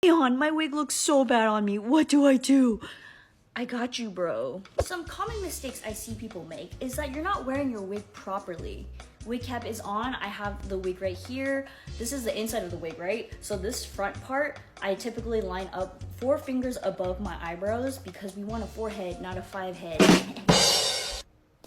Leon, my wig looks so bad on me. What do I do? I got you, bro. Some common mistakes I see people make is that you're not wearing your wig properly. Wig cap is on. I have the wig right here. This is the inside of the wig, right? So this front part, I typically line up 4 fingers above my eyebrows because we want a 4-head, not a 5-head.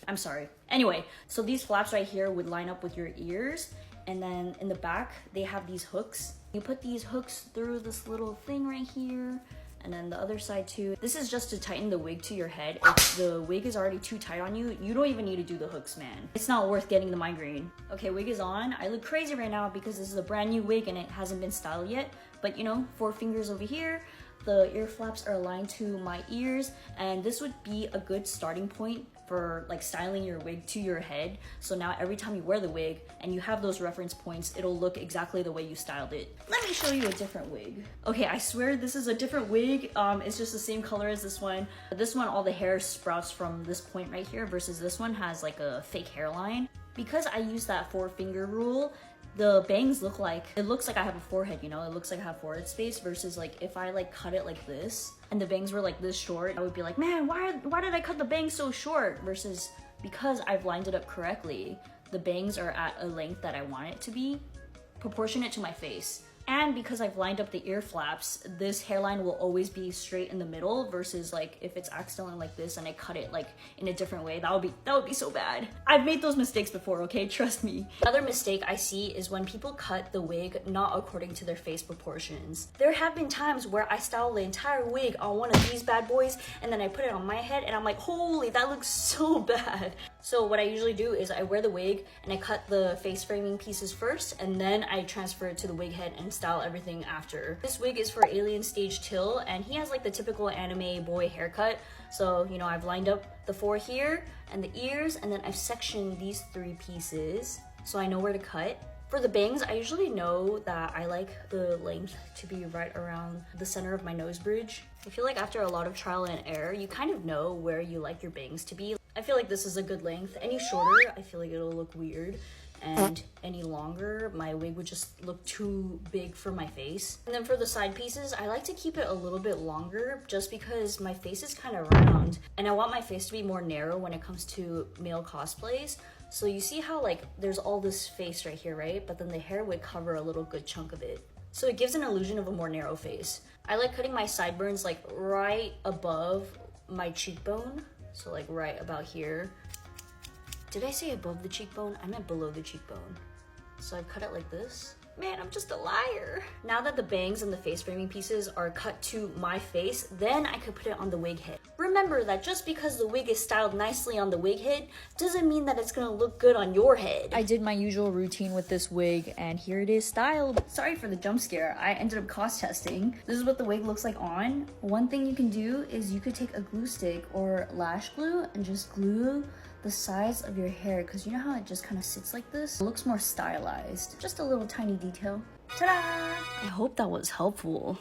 I'm sorry. Anyway, so these flaps right here would line up with your ears. And then in the back, they have these hooks. You put these hooks through this little thing right here. And then the other side too. This is just to tighten the wig to your head. If the wig is already too tight on you, you don't even need to do the hooks, man. It's not worth getting the migraine. Okay, wig is on. I look crazy right now because this is a brand new wig and it hasn't been styled yet. But you know, 4 fingers over here. The ear flaps are aligned to my ears, and this would be a good starting point for like styling your wig to your head. So now every time you wear the wig and you have those reference points, it'll look exactly the way you styled it. Let me show you a different wig. Okay, I swear this is a different wig. It's just the same color as this one. But this one, all the hair sprouts from this point right here versus this one has like a fake hairline. Because I use that 4-finger rule, the bangs look like, it looks like I have a forehead, you know? It looks like I have forehead space versus like if I like cut it like this and the bangs were like this short, I would be like, man, why did I cut the bangs so short? Versus because I've lined it up correctly, the bangs are at a length that I want it to be, proportionate to my face. And because I've lined up the ear flaps, this hairline will always be straight in the middle versus like if it's accidentally like this and I cut it like in a different way, that would be so bad. I've made those mistakes before, okay? Trust me. Another mistake I see is when people cut the wig not according to their face proportions. There have been times where I style the entire wig on one of these bad boys and then I put it on my head and I'm like, holy, that looks so bad. So what I usually do is I wear the wig and I cut the face framing pieces first and then I transfer it to the wig head and style everything after. This wig is for Alien Stage Till and he has like the typical anime boy haircut. So, you know, I've lined up the 4 here and the ears and then I've sectioned these 3 pieces so I know where to cut. For the bangs, I usually know that I like the length to be right around the center of my nose bridge. I feel like after a lot of trial and error, you kind of know where you like your bangs to be. I feel like this is a good length. Any shorter, I feel like it'll look weird. And any longer, my wig would just look too big for my face. And then for the side pieces, I like to keep it a little bit longer just because my face is kind of round. And I want my face to be more narrow when it comes to male cosplays. So you see how like there's all this face right here, right? But then the hair would cover a little good chunk of it. So it gives an illusion of a more narrow face. I like cutting my sideburns like right above my cheekbone. So like right about here. Did I say above the cheekbone? I meant below the cheekbone. So I cut it like this. Man, I'm just a liar. Now that the bangs and the face framing pieces are cut to my face, then I could put it on the wig head. Remember that just because the wig is styled nicely on the wig head doesn't mean that it's gonna look good on your head. I did my usual routine with this wig and here it is styled. Sorry for the jump scare. I ended up cost testing. This is what the wig looks like on. One thing you can do is you could take a glue stick or lash glue and just glue the sides of your hair, because you know how it just kind of sits like this? It looks more stylized. Just a little tiny detail. Ta-da! I hope that was helpful.